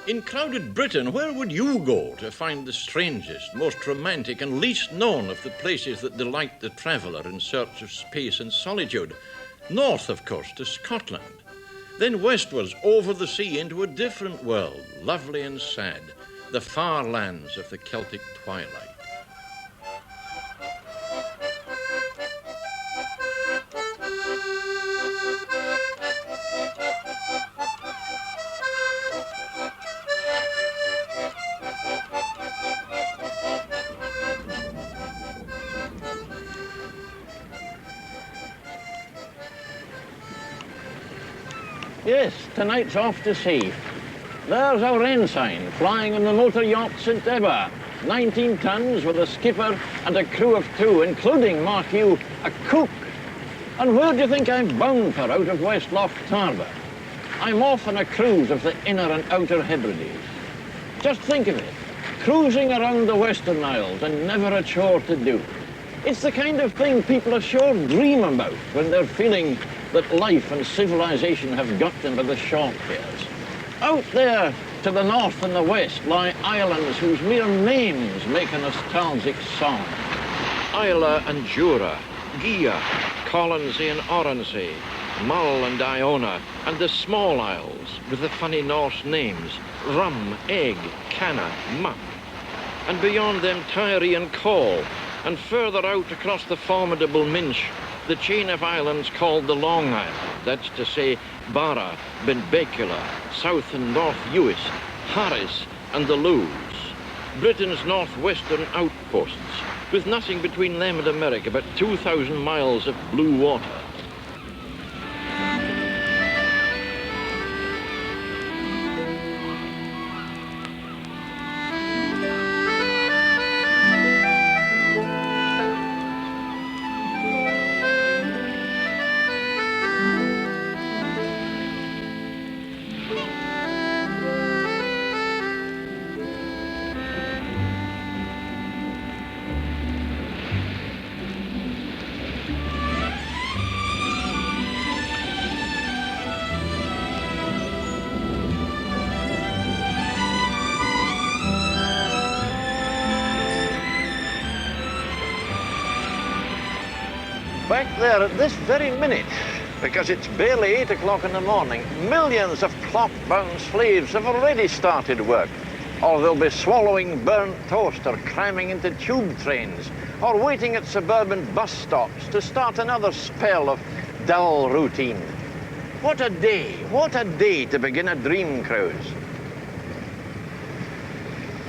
In crowded Britain, where would you go to find the strangest, most romantic and least known of the places that delight the traveller in search of space and solitude? North, of course, to Scotland. Then westwards, over the sea, into a different world, lovely and sad, the far lands of the Celtic twilight. Yes, tonight's off to sea. There's our ensign flying on the motor yacht St. Ebba, 19 tons with a skipper and a crew of 2, including, mark you, a cook. And where do you think I'm bound for out of West Loch Harbour? I'm off on a cruise of the Inner and Outer Hebrides. Just think of it, cruising around the Western Isles and never a chore to do. It's the kind of thing people ashore dream about when they're feeling that life and civilization have got them by the short hairs. Out there to the north and the west lie islands whose mere names make a nostalgic song. Islay and Jura, Gia, Colonsay and Oronsay, Mull and Iona, and the small isles with the funny Norse names, Rum, Egg, Canna, Muck. And beyond them Tyree and Call, and further out across the formidable Minch, the chain of islands called the Long Island, that's to say Barra, Benbecula, South and North Uist, Harris and the Lewes. Britain's northwestern outposts, with nothing between them and America but 2,000 miles of blue water. Back there at this very minute, because it's barely 8 o'clock in the morning, millions of clock-bound slaves have already started work, or they'll be swallowing burnt toast or cramming into tube trains, or waiting at suburban bus stops to start another spell of dull routine. What a day to begin a dream cruise.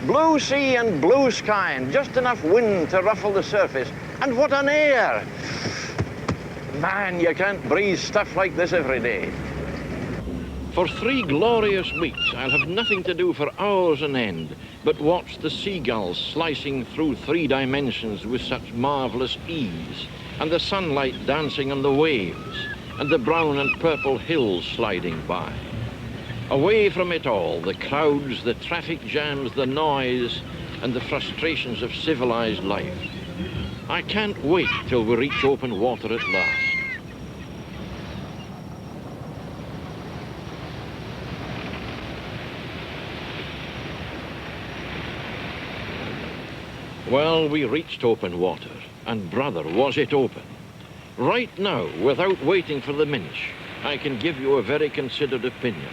Blue sea and blue sky and just enough wind to ruffle the surface, and what an air! Man, you can't breathe stuff like this every day. For 3 glorious weeks, I'll have nothing to do for hours on end but watch the seagulls slicing through 3 dimensions with such marvelous ease, and the sunlight dancing on the waves, and the brown and purple hills sliding by. Away from it all, the crowds, the traffic jams, the noise, and the frustrations of civilized life. I can't wait till we reach open water at last. Well, we reached open water, and brother, was it open. Right now, without waiting for the Minch, I can give you a very considered opinion.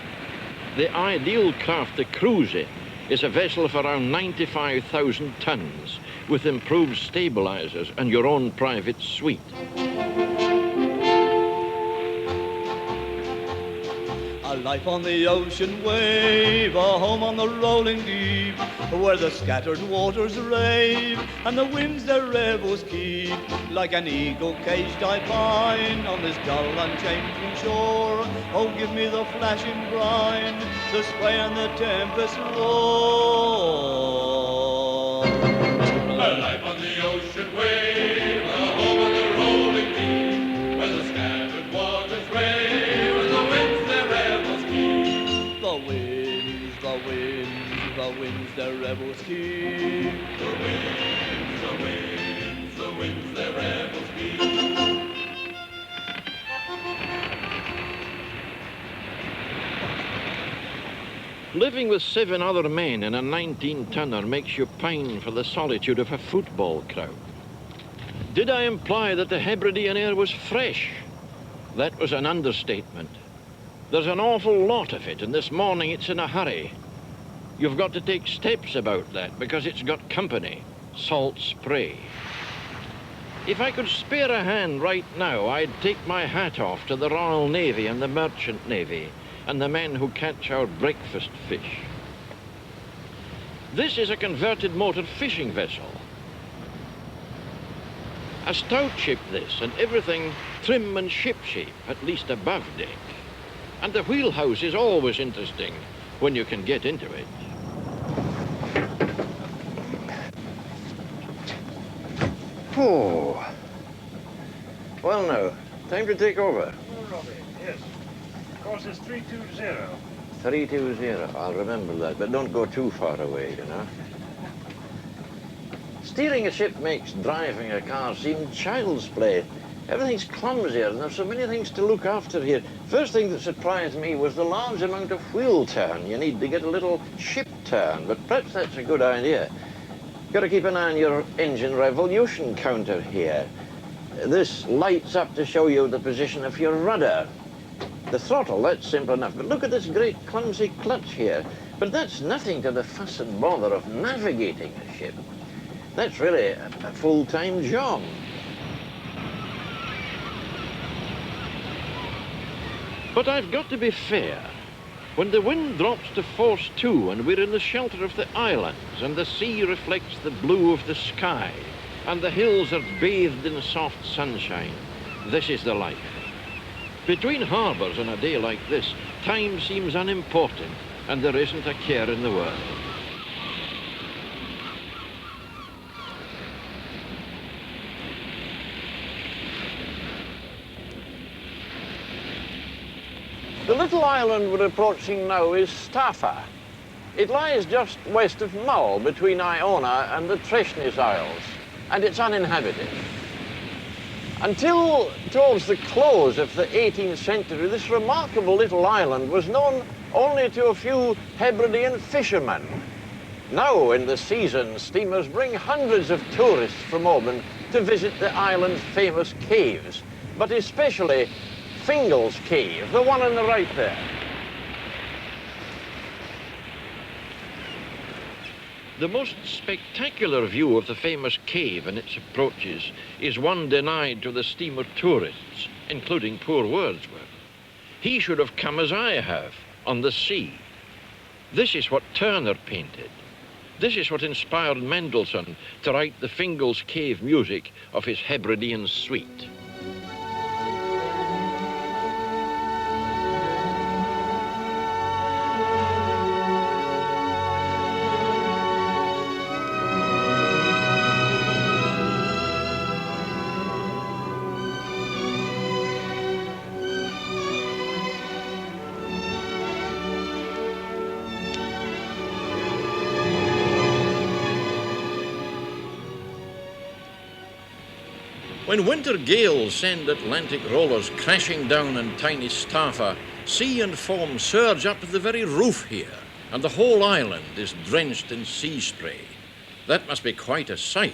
The ideal craft to cruise in is a vessel of around 95,000 tons, with improved stabilizers and your own private suite. A life on the ocean wave, a home on the rolling deep, where the scattered waters rave and the winds their revels keep. Like an eagle caged I pine on this dull unchanging shore. Oh, give me the flashing brine, the spray and the tempest roar. A life on the ocean wave, a home on the rolling deep, where the scattered waters rave and the winds their revels keep. The winds, the winds, the winds their revels keep. The winds, the winds, the winds their revels keep. Living with 7 other men in a 19-tonner makes you pine for the solitude of a football crowd. Did I imply that the Hebridean air was fresh? That was an understatement. There's an awful lot of it, and this morning it's in a hurry. You've got to take steps about that because it's got company, salt spray. If I could spare a hand right now, I'd take my hat off to the Royal Navy and the Merchant Navy and the men who catch our breakfast fish. This is a converted motor fishing vessel. A stout ship this, and everything trim and shipshape, at least above deck. And the wheelhouse is always interesting when you can get into it. Oh. Well now, time to take over. Oh, Robbie, yes. Course is 320. 320, I'll remember that, but don't go too far away, you know. Steering a ship makes driving a car seem child's play. Everything's clumsier, and there's so many things to look after here. First thing that surprised me was the large amount of wheel turn you need to get a little ship turn, but perhaps that's a good idea. Got to keep an eye on your engine revolution counter here. This lights up to show you the position of your rudder. The throttle, that's simple enough, but look at this great clumsy clutch here. But that's nothing to the fuss and bother of navigating a ship. That's really a full-time job. But I've got to be fair. When the wind drops to force 2 and we're in the shelter of the islands and the sea reflects the blue of the sky and the hills are bathed in soft sunshine, this is the life. Between harbours on a day like this, time seems unimportant and there isn't a care in the world. The little island we're approaching now is Staffa. It lies just west of Mull, between Iona and the Treshnys Isles, and it's uninhabited. Until towards the close of the 18th century, this remarkable little island was known only to a few Hebridean fishermen. Now, in the season, steamers bring hundreds of tourists from Oban to visit the island's famous caves, but especially Fingal's cave, the one on the right there. The most spectacular view of the famous cave and its approaches is one denied to the steamer tourists, including poor Wordsworth. He should have come as I have, on the sea. This is what Turner painted. This is what inspired Mendelssohn to write the Fingal's cave music of his Hebridean suite. When winter gales send Atlantic rollers crashing down on tiny Staffa, sea and foam surge up to the very roof here, and the whole island is drenched in sea spray. That must be quite a sight,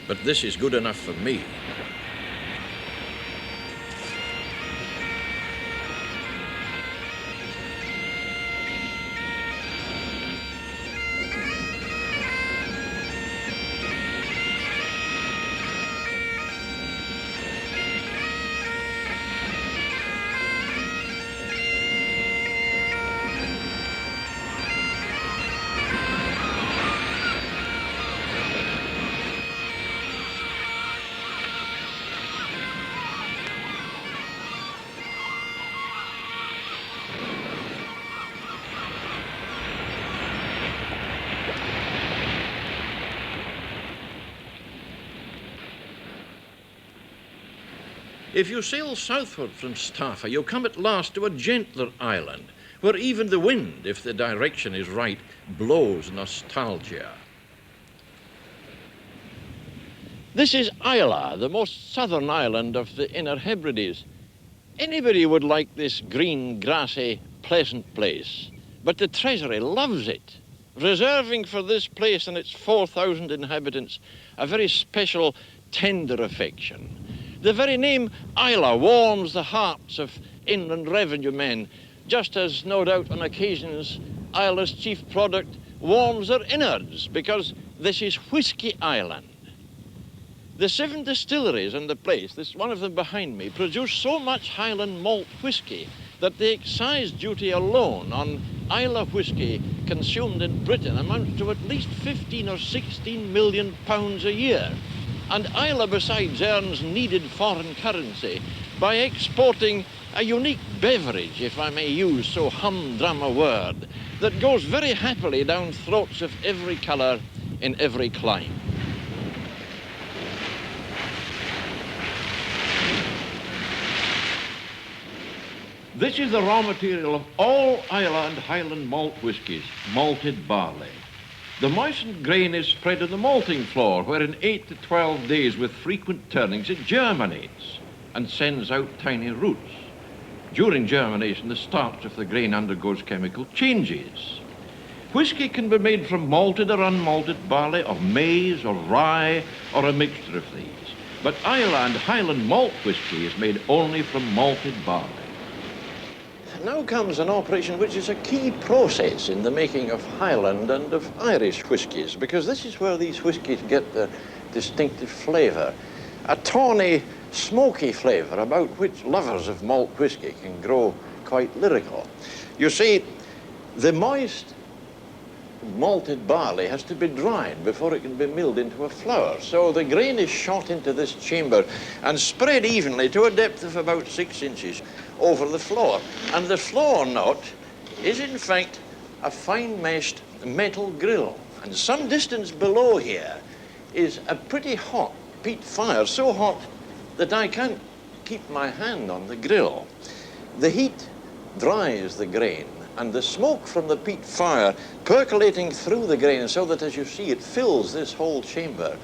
but this is good enough for me. If you sail southward from Staffa, you come at last to a gentler island, where even the wind, if the direction is right, blows nostalgia. This is Islay, the most southern island of the Inner Hebrides. Anybody would like this green, grassy, pleasant place. But the Treasury loves it, reserving for this place and its 4,000 inhabitants a very special, tender affection. The very name Islay warms the hearts of inland revenue men, just as, no doubt, on occasions, Islay's chief product warms their innards, because this is Whisky Island. The 7 distilleries in the place, this one of them behind me, produce so much Highland malt whisky that the excise duty alone on Islay whisky consumed in Britain amounts to at least 15 or 16 million pounds a year. And Islay, besides, earns needed foreign currency by exporting a unique beverage, if I may use so humdrum a word, that goes very happily down throats of every colour in every clime. This is the raw material of all Islay and Highland malt whiskies, malted barley. The moistened grain is spread on the malting floor, where in 8 to 12 days with frequent turnings it germinates and sends out tiny roots. During germination, the starch of the grain undergoes chemical changes. Whisky can be made from malted or unmalted barley, or maize, or rye, or a mixture of these. But Islay and Highland malt whisky is made only from malted barley. Now comes an operation which is a key process in the making of Highland and of Irish whiskies, because this is where these whiskies get their distinctive flavour. A tawny, smoky flavour about which lovers of malt whisky can grow quite lyrical. You see, the moist malted barley has to be dried before it can be milled into a flour. So the grain is shot into this chamber and spread evenly to a depth of about 6 inches over the floor. And the floor knot is in fact a fine meshed metal grill. And some distance below here is a pretty hot peat fire, so hot that I can't keep my hand on the grill. The heat dries the grain, and the smoke from the peat fire percolating through the grain so that, as you see, it fills this whole chamber,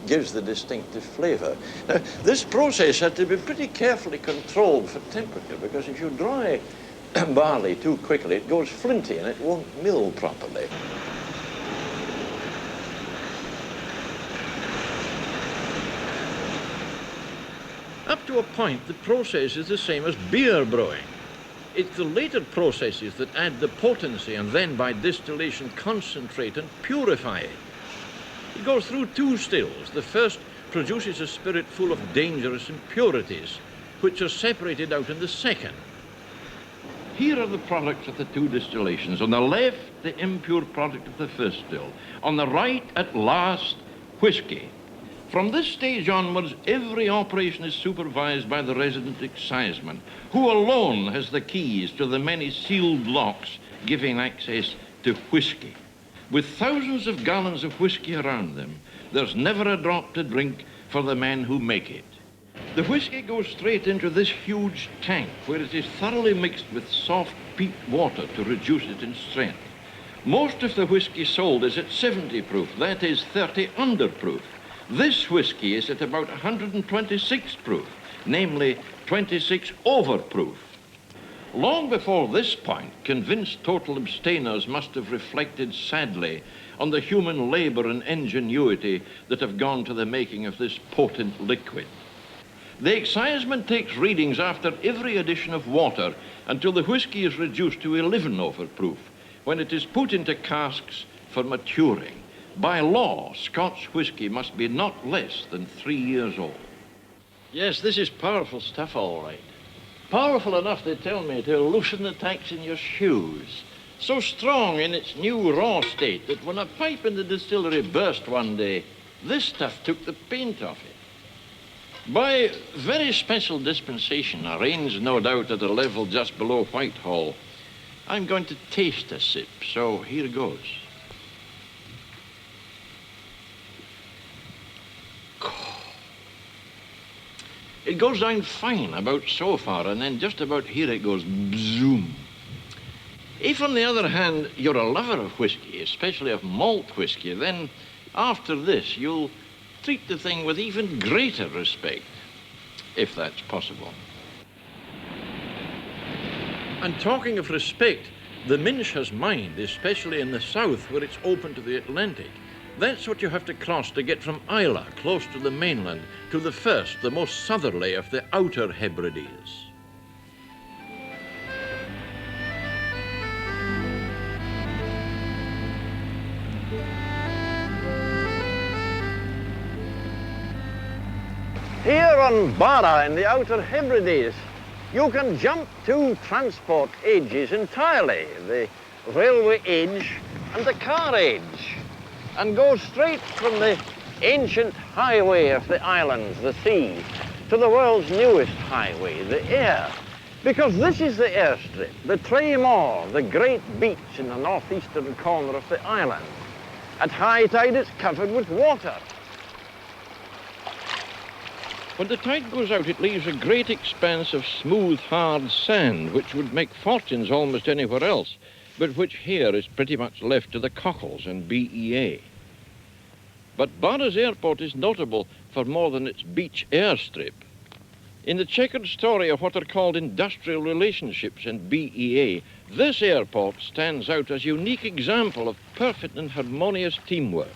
gives the distinctive flavour. Now, this process had to be pretty carefully controlled for temperature, because if you dry barley too quickly, it goes flinty and it won't mill properly. Up to a point, the process is the same as beer brewing. It's the later processes that add the potency and then, by distillation, concentrate and purify it. It goes through 2 stills. The first produces a spirit full of dangerous impurities, which are separated out in the second. Here are the products of the 2 distillations. On the left, the impure product of the first still. On the right, at last, whisky. From this stage onwards, every operation is supervised by the resident exciseman, who alone has the keys to the many sealed locks giving access to whisky. With thousands of gallons of whisky around them, there's never a drop to drink for the men who make it. The whisky goes straight into this huge tank, where it is thoroughly mixed with soft peat water to reduce it in strength. Most of the whisky sold is at 70 proof, that is 30 under proof. This whisky is at about 126 proof, namely 26 over proof. Long before this point, convinced total abstainers must have reflected sadly on the human labour and ingenuity that have gone to the making of this potent liquid. The exciseman takes readings after every addition of water until the whisky is reduced to 11 over proof, when it is put into casks for maturing. By law, Scotch whisky must be not less than 3 years old. Yes, this is powerful stuff, all right. Powerful enough, they tell me, to loosen the tacks in your shoes. So strong in its new raw state that when a pipe in the distillery burst one day, this stuff took the paint off it. By very special dispensation, arranged no doubt at a level just below Whitehall, I'm going to taste a sip, so here goes. It goes down fine about so far, and then just about here it goes zoom. If, on the other hand, you're a lover of whisky, especially of malt whisky, then after this you'll treat the thing with even greater respect, if that's possible. And talking of respect, The Minch has mined, especially in the south where it's open to the Atlantic. That's what you have to cross to get from Islay, close to the mainland, to the first, the most southerly of the Outer Hebrides. Here on Barra in the Outer Hebrides, you can jump two transport ages entirely, the railway age and the car age, and go straight from the ancient highway of the islands, the sea, to the world's newest highway, the air. Because this is the Airstrip, the Tremor, the great beach in the northeastern corner of the island. At high tide, it's covered with water. When the tide goes out, it leaves a great expanse of smooth, hard sand, which would make fortunes almost anywhere else, but which here is pretty much left to the cockles and BEA. But Barra's airport is notable for more than its beach airstrip. In the checkered story of what are called industrial relationships and BEA, this airport stands out as a unique example of perfect and harmonious teamwork.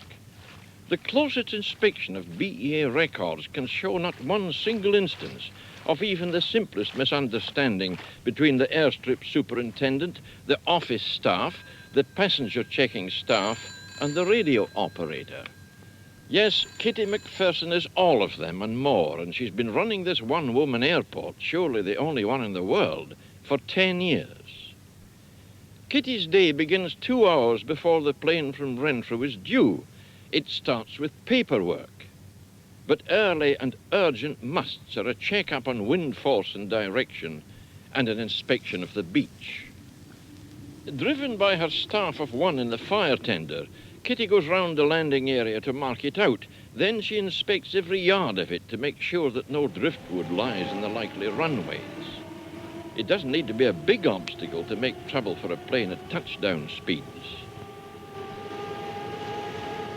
The closest inspection of BEA records can show not one single instance of even the simplest misunderstanding between the airstrip superintendent, the office staff, the passenger checking staff, and the radio operator. Yes, Kitty MacPherson is all of them and more, and she's been running this one-woman airport, surely the only one in the world, for 10 years. Kitty's day begins 2 hours before the plane from Renfrew is due. It starts with paperwork. But early and urgent musts are a check-up on wind force and direction and an inspection of the beach. Driven by her staff of one in the fire tender, Kitty goes round the landing area to mark it out. Then she inspects every yard of it to make sure that no driftwood lies in the likely runways. It doesn't need to be a big obstacle to make trouble for a plane at touchdown speeds.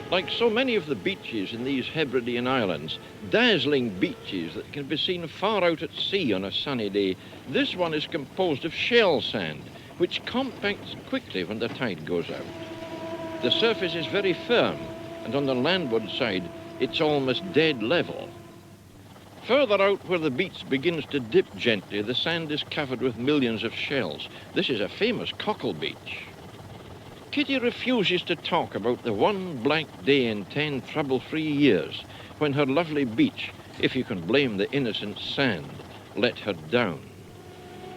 Like so many of the beaches in these Hebridean islands, dazzling beaches that can be seen far out at sea on a sunny day, this one is composed of shell sand, which compacts quickly when the tide goes out. The surface is very firm, and on the landward side, it's almost dead level. Further out where the beach begins to dip gently, the sand is covered with millions of shells. This is a famous cockle beach. Kitty refuses to talk about the one black day in 10 trouble-free years when her lovely beach, if you can blame the innocent sand, let her down.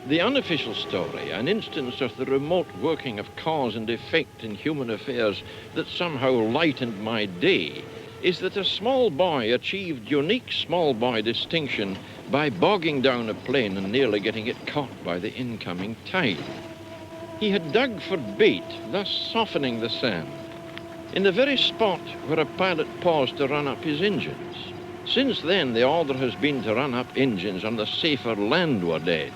The unofficial story, an instance of the remote working of cause and effect in human affairs that somehow lightened my day, is that a small boy achieved unique small boy distinction by bogging down a plane and nearly getting it caught by the incoming tide. He had dug for bait, thus softening the sand, in the very spot where a pilot paused to run up his engines. Since then, the order has been to run up engines on the safer landward edge.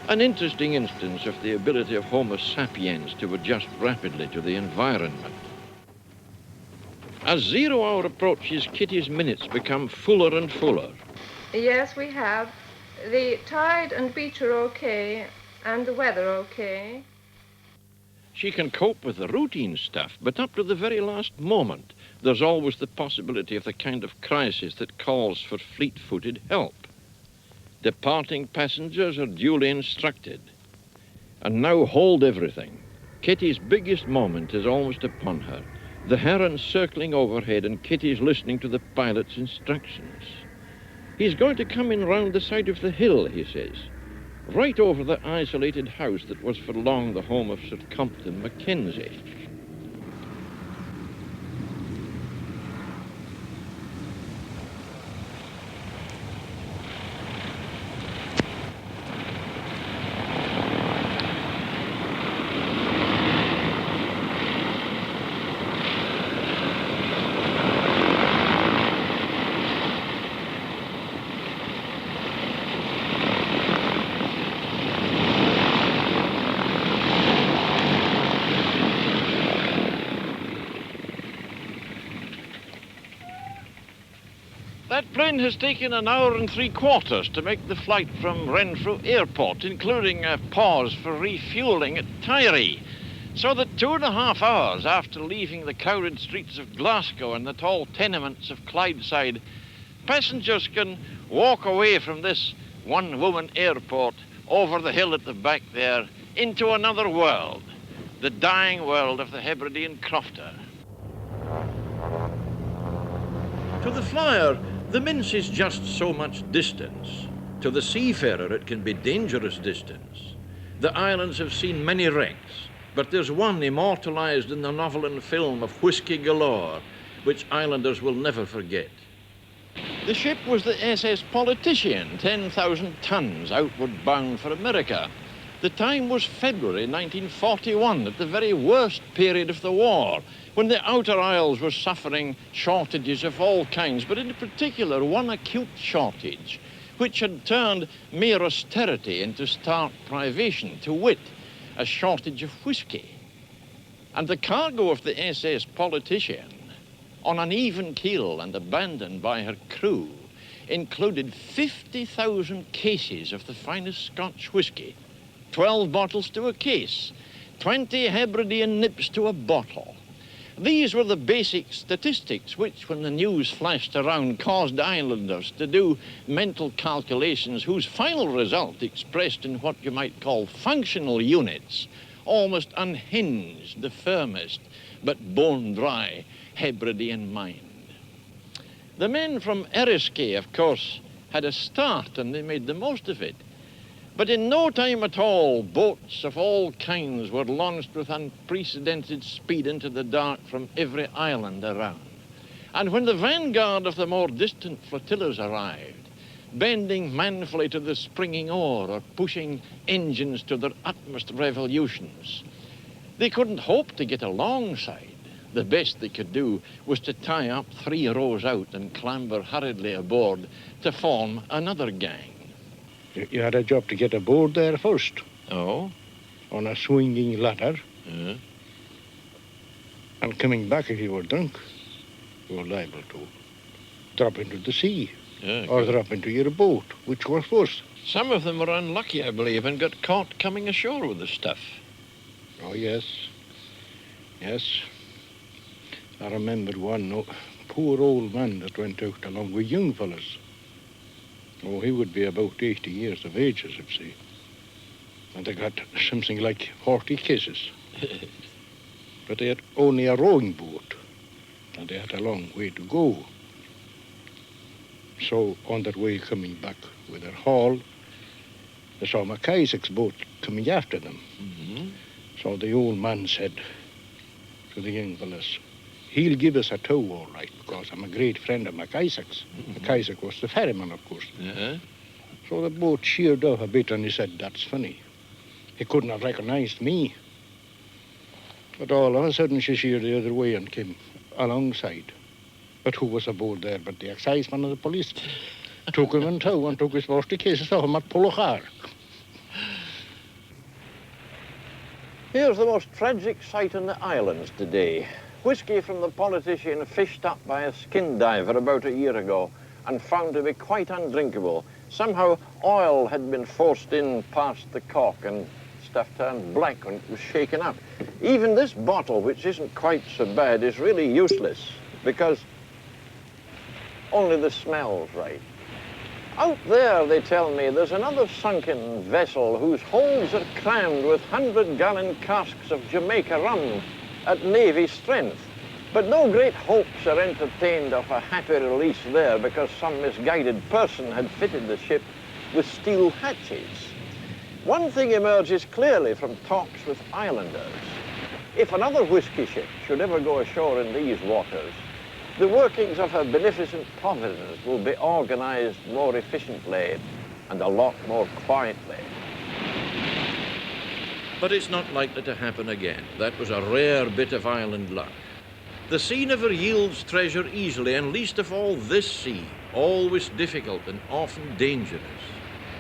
An interesting instance of the ability of Homo sapiens to adjust rapidly to the environment. As 0 hour approaches, Kitty's minutes become fuller and fuller. Yes, we have. The tide and beach are okay, and the weather okay. She can cope with the routine stuff, but up to the very last moment, there's always the possibility of the kind of crisis that calls for fleet-footed help. Departing passengers are duly instructed. And now hold everything. Kitty's biggest moment is almost upon her. The heron circling overhead and Kitty's listening to the pilot's instructions. He's going to come in round the side of the hill, he says, right over the isolated house that was for long the home of Sir Compton Mackenzie. train has taken an hour and 3/4 to make the flight from Renfrew Airport, including a pause for refuelling at Tyree. So that 2.5 hours after leaving the crowded streets of Glasgow and the tall tenements of Clydeside, passengers can walk away from this one-woman airport over the hill at the back there into another world, the dying world of the Hebridean crofter. To the flyer, the Mince is just so much distance. To the seafarer, it can be dangerous distance. The islands have seen many wrecks, but there's one immortalized in the novel and film of Whisky Galore, which islanders will never forget. The ship was the SS Politican, 10,000 tons, outward bound for America. The time was February 1941, at the very worst period of the war, when the outer isles were suffering shortages of all kinds, but in particular one acute shortage, which had turned mere austerity into stark privation, to wit, a shortage of whisky. And the cargo of the SS Politican, on an even keel and abandoned by her crew, included 50,000 cases of the finest Scotch whisky, 12 bottles to a case, 20 Hebridean nips to a bottle. These were the basic statistics which, when the news flashed around, caused islanders to do mental calculations whose final result, expressed in what you might call functional units, almost unhinged the firmest but bone-dry Hebridean mind. The men from Eriskay, of course, had a start and they made the most of it. But in no time at all, boats of all kinds were launched with unprecedented speed into the dark from every island around. And when the vanguard of the more distant flotillas arrived, bending manfully to the springing oar or pushing engines to their utmost revolutions, they couldn't hope to get alongside. The best they could do was to tie up 3 rows out and clamber hurriedly aboard to form another gang. You had a job to get aboard there first. Oh? On a swinging ladder. Yeah. And coming back, if you were drunk, you were liable to drop into the sea. Yeah, or drop into your boat, which was first. Some of them were unlucky, I believe, and got caught coming ashore with the stuff. Oh, yes. Yes. I remember one poor old man that went out along with young fellas. Oh, he would be about 80 years of age, as I'd say. And they got something like 40 cases. But they had only a rowing boat, and they had a long way to go. So on their way coming back with their haul, they saw MacIsaac's boat coming after them. Mm-hmm. So the old man said to the young fellas, he'll give us a tow, all right, because I'm a great friend of MacIsaac's. Mm-hmm. MacIsaac was the ferryman, of course. Yeah. So the boat sheered off a bit, and he said, that's funny. He couldn't have recognized me. But all of a sudden, she sheered the other way and came alongside. But who was aboard there but the exciseman and the police? Took him in tow and took his 40 cases off him at Politican. Here's the most tragic sight in the islands today. Whisky from the Politican fished up by a skin diver about a year ago and found to be quite undrinkable. Somehow oil had been forced in past the cork and stuff turned black when it was shaken up. Even this bottle, which isn't quite so bad, is really useless because only the smell's right. Out there, they tell me, there's another sunken vessel whose holds are crammed with 100-gallon casks of Jamaica rum at Navy strength. But no great hopes are entertained of a happy release there because some misguided person had fitted the ship with steel hatches. One thing emerges clearly from talks with islanders. If another whisky ship should ever go ashore in these waters, the workings of her beneficent providence will be organized more efficiently and a lot more quietly. But it's not likely to happen again. That was a rare bit of island luck. The sea never yields treasure easily, and least of all this sea, always difficult and often dangerous.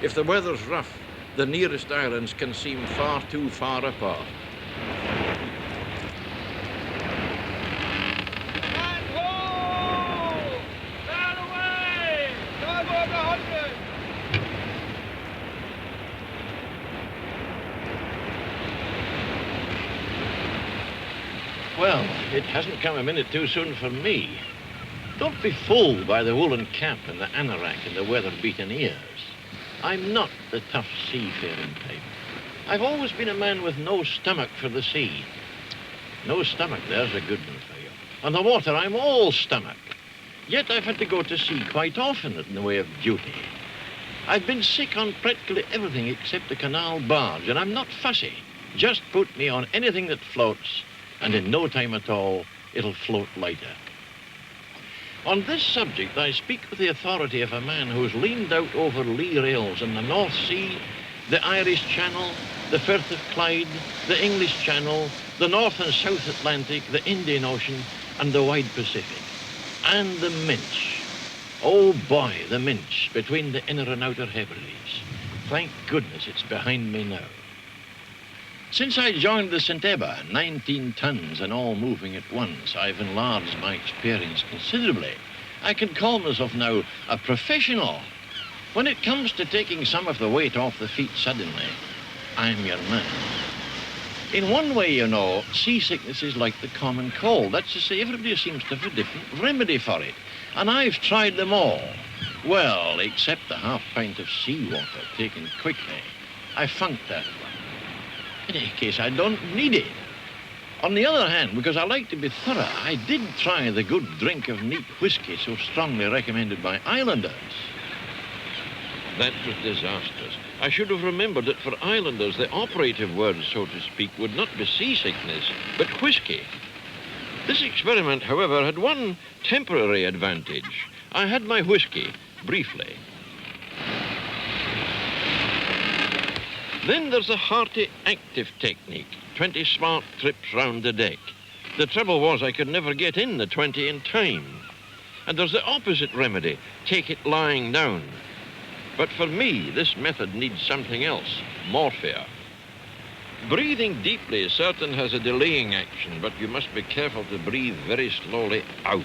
If the weather's rough, the nearest islands can seem far too far apart. Well, it hasn't come a minute too soon for me. Don't be fooled by the woolen cap and the anorak and the weather-beaten ears. I'm not the tough seafaring type. I've always been a man with no stomach for the sea. No stomach, there's a good one for you. On the water, I'm all stomach. Yet I've had to go to sea quite often in the way of duty. I've been sick on practically everything except the canal barge, and I'm not fussy. Just put me on anything that floats, and in no time at all, it'll float lighter. On this subject, I speak with the authority of a man who's leaned out over lee rails in the North Sea, the Irish Channel, the Firth of Clyde, the English Channel, the North and South Atlantic, the Indian Ocean, and the wide Pacific. And the Minch. Oh boy, the Minch, between the Inner and Outer Hebrides. Thank goodness it's behind me now. Since I joined the St. Ebba, 19 tons and all moving at once, I've enlarged my experience considerably. I can call myself now a professional. When it comes to taking some of the weight off the feet suddenly, I'm your man. In one way, you know, seasickness is like the common cold. That's to say, everybody seems to have a different remedy for it. And I've tried them all. Well, except the half pint of seawater taken quickly. I funked that one. In any case, I don't need it. On the other hand, because I like to be thorough, I did try the good drink of neat whisky so strongly recommended by islanders. That was disastrous. I should have remembered that for islanders, the operative word, so to speak, would not be seasickness, but whisky. This experiment, however, had one temporary advantage. I had my whisky, briefly. Then there's the hearty, active technique, 20 smart trips round the deck. The trouble was I could never get in the 20 in time. And there's the opposite remedy, take it lying down. But for me, this method needs something else, morphia. Breathing deeply certain has a delaying action, but you must be careful to breathe very slowly out.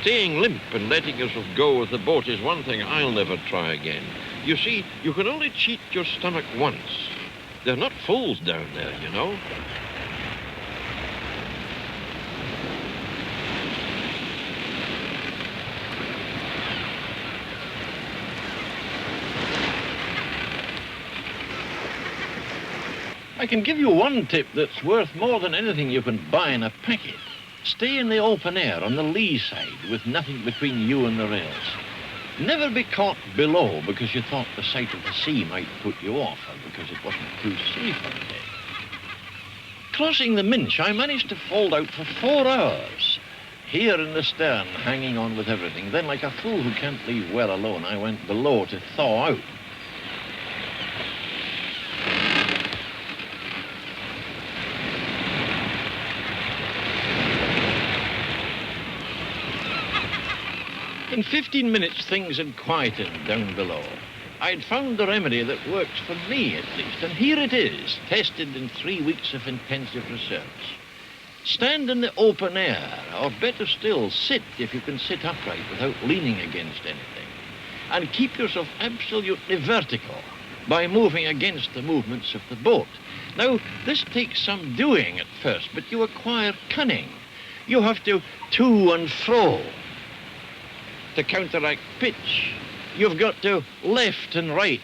Staying limp and letting yourself go with the boat is one thing I'll never try again. You see, you can only cheat your stomach once. They're not fools down there, you know. I can give you one tip that's worth more than anything you can buy in a packet. Stay in the open air on the lee side with nothing between you and the rails. Never be caught below because you thought the sight of the sea might put you off or because it wasn't too safe on the day. Crossing the Minch, I managed to fold out for 4 hours. Here in the stern, hanging on with everything. Then, like a fool who can't leave well alone, I went below to thaw out. In 15 minutes, things had quietened down below. I'd found the remedy that works for me, at least, and here it is, tested in 3 weeks of intensive research. Stand in the open air, or better still, sit if you can sit upright without leaning against anything, and keep yourself absolutely vertical by moving against the movements of the boat. Now, this takes some doing at first, but you acquire cunning. You have to and fro to counteract pitch. You've got to left and right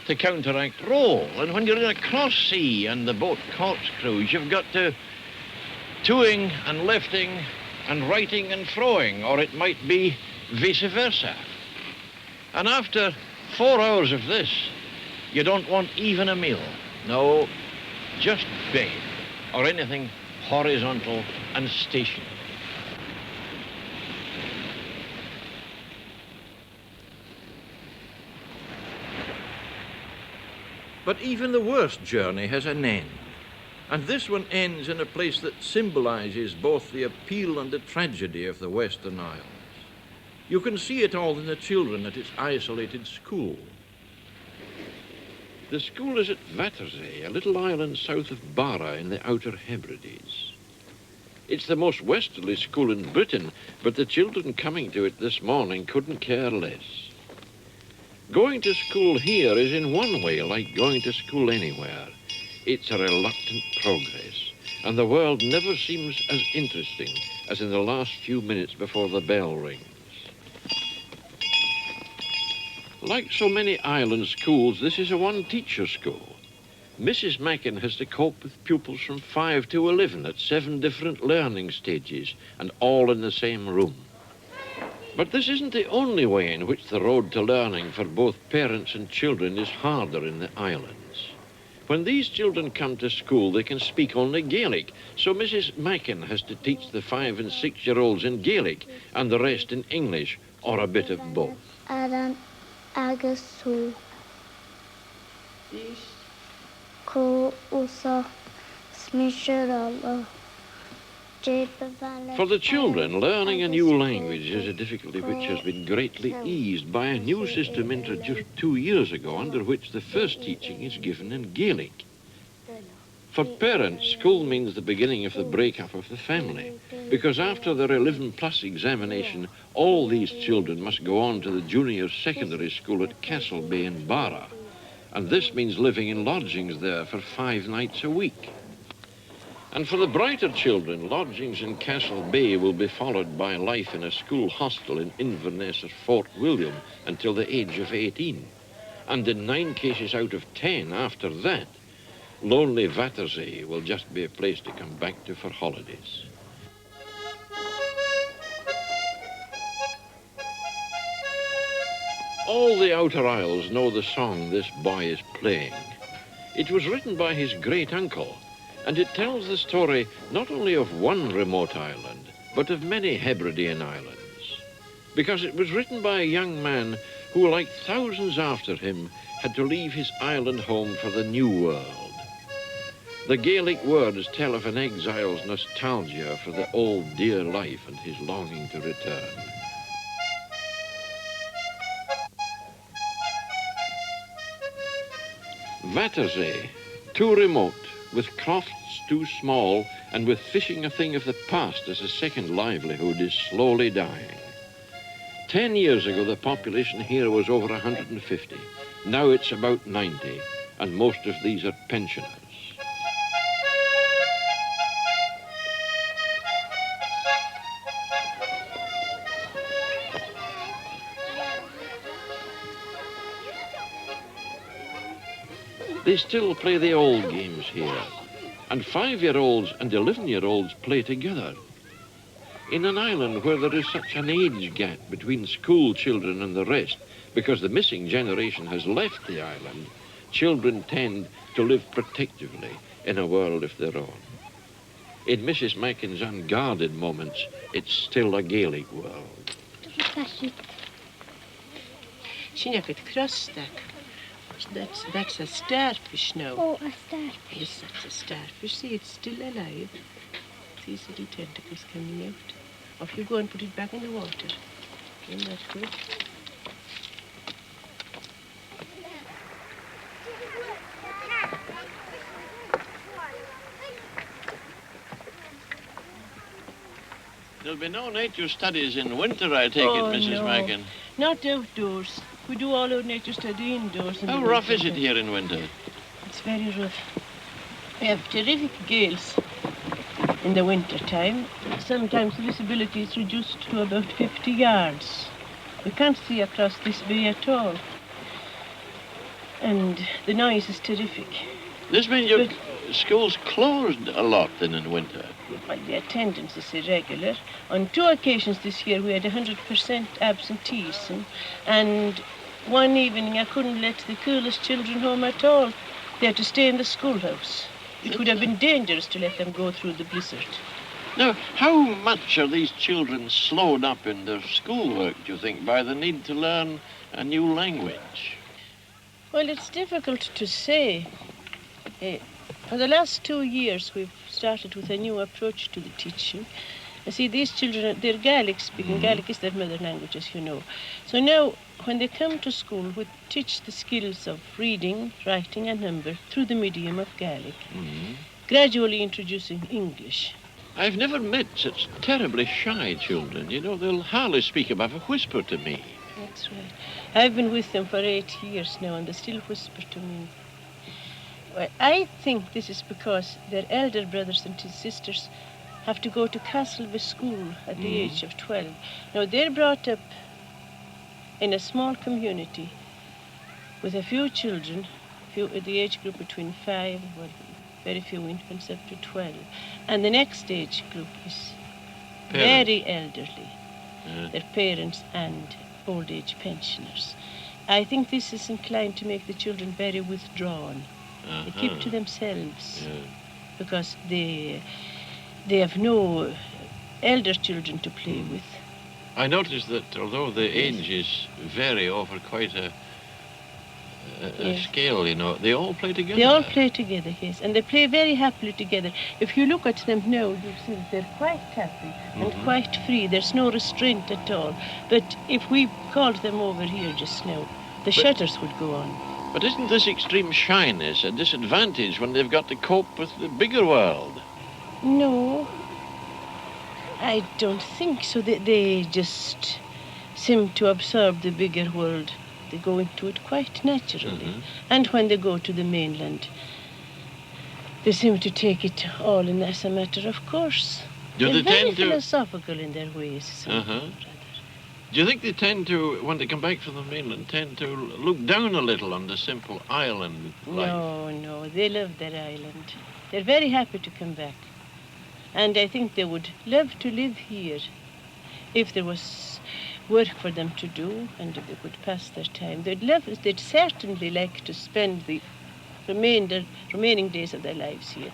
to counteract roll. And when you're in a cross sea and the boat corkscrews, you've got to toing and lefting and righting and throwing, or it might be vice versa. And after 4 hours of this, you don't want even a meal. No, just bed or anything horizontal and stationary. But even the worst journey has an end. And this one ends in a place that symbolizes both the appeal and the tragedy of the Western Isles. You can see it all in the children at its isolated school. The school is at Vatersay, a little island south of Barra in the Outer Hebrides. It's the most westerly school in Britain, but the children coming to it this morning couldn't care less. Going to school here is in one way like going to school anywhere. It's a reluctant progress, and the world never seems as interesting as in the last few minutes before the bell rings. Like so many island schools, this is a one-teacher school. Mrs. Mackin has to cope with pupils from 5 to 11 at 7 different learning stages, and all in the same room. But this isn't the only way in which the road to learning for both parents and children is harder in the islands. When these children come to school, they can speak only Gaelic, so Mrs. Mackin has to teach the 5- and 6-year-olds in Gaelic and the rest in English, or a bit of both. For the children, learning a new language is a difficulty which has been greatly eased by a new system introduced 2 years ago, under which the first teaching is given in Gaelic. For parents, school means the beginning of the breakup of the family, because after their 11+ examination, all these children must go on to the junior secondary school at Castle Bay in Barra, and this means living in lodgings there for 5 nights a week. And for the brighter children, lodgings in Castle Bay will be followed by life in a school hostel in Inverness or Fort William until the age of 18. And in 9 cases out of 10 after that, lonely Vatersay will just be a place to come back to for holidays. All the Outer Isles know the song this boy is playing. It was written by his great-uncle, and it tells the story not only of one remote island, but of many Hebridean islands, because it was written by a young man who, like thousands after him, had to leave his island home for the New World. The Gaelic words tell of an exile's nostalgia for the old dear life and his longing to return. Vatersay, too remote, with crofts too small, and with fishing a thing of the past as a second livelihood, is slowly dying. 10 years ago, the population here was over 150. Now it's about 90, and most of these are pensioners. They still play the old games here, and 5-year-olds and 11-year-olds play together. In an island where there is such an age gap between school children and the rest, because the missing generation has left the island, children tend to live protectively in a world of their own. In Mrs. Mackin's unguarded moments, it's still a Gaelic world. That's a starfish now. Oh, a starfish. Yes, that's a starfish. See, it's still alive. See its little tentacles coming out. Off you go and put it back in the water. Isn't that good? There'll be no nature studies in winter, I take it, Mrs. Mackin. Not outdoors. We do all our nature study indoors. How rough is it here in winter? It's very rough. We have terrific gales in the winter time. Sometimes the visibility is reduced to about 50 yards. We can't see across this bay at all. And the noise is terrific. This means your school's closed a lot then in winter. Well, the attendance is irregular. On 2 occasions this year we had 100% absenteeism, and one evening I couldn't let the coolest children home at all. They had to stay in the schoolhouse. It would have been dangerous to let them go through the blizzard. Now, how much are these children slowed up in their schoolwork, do you think, by the need to learn a new language? Well, it's difficult to say. For the last 2 years, we've started with a new approach to the teaching. You see, these children, they're Gaelic speaking. Gaelic is their mother language, as you know. So now, when they come to school, we teach the skills of reading, writing, and number through the medium of Gaelic, gradually introducing English. I've never met such terribly shy children. You know, they'll hardly speak above a whisper to me. That's right. I've been with them for 8 years now, and they still whisper to me. Well, I think this is because their elder brothers and sisters have to go to Castleby school at the age of 12. Now, they're brought up in a small community with a few children, the age group between 5, well, very few infants up to 12. And the next age group is very elderly, their parents and old age pensioners. I think this is inclined to make the children very withdrawn. They keep to themselves because they have no elder children to play with. I noticed that although the ages vary over quite a scale, you know, they all play together. They all play together, yes, and they play very happily together. If you look at them now, you see that they're quite happy and quite free. There's no restraint at all. But if we called them over here just now, the shutters would go on. But isn't this extreme shyness a disadvantage when they've got to cope with the bigger world? No, I don't think so. They just seem to absorb the bigger world. They go into it quite naturally. And when they go to the mainland, they seem to take it all in as a matter of course. They're very philosophical in their ways. Do you think they tend to, when they come back from the mainland, tend to look down a little on the simple island life? No, they love their island. They're very happy to come back. And I think they would love to live here if there was work for them to do and if they could pass their time. They'd certainly like to spend the remaining days of their lives here.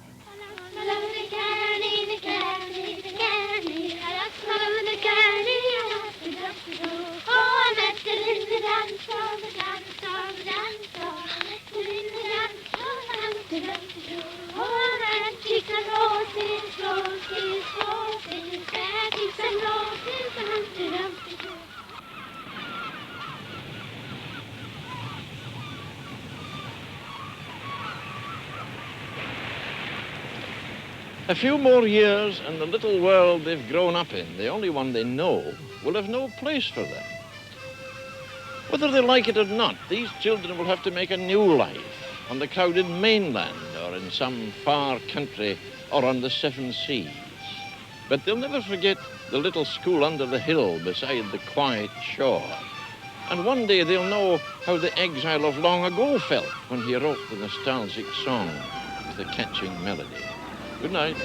A few more years and the little world they've grown up in, the only one they know, will have no place for them. Whether they like it or not, these children will have to make a new life on the crowded mainland or in some far country or on the 7 seas. But they'll never forget the little school under the hill beside the quiet shore. And one day they'll know how the exile of long ago felt when he wrote the nostalgic song with a catching melody. Good night.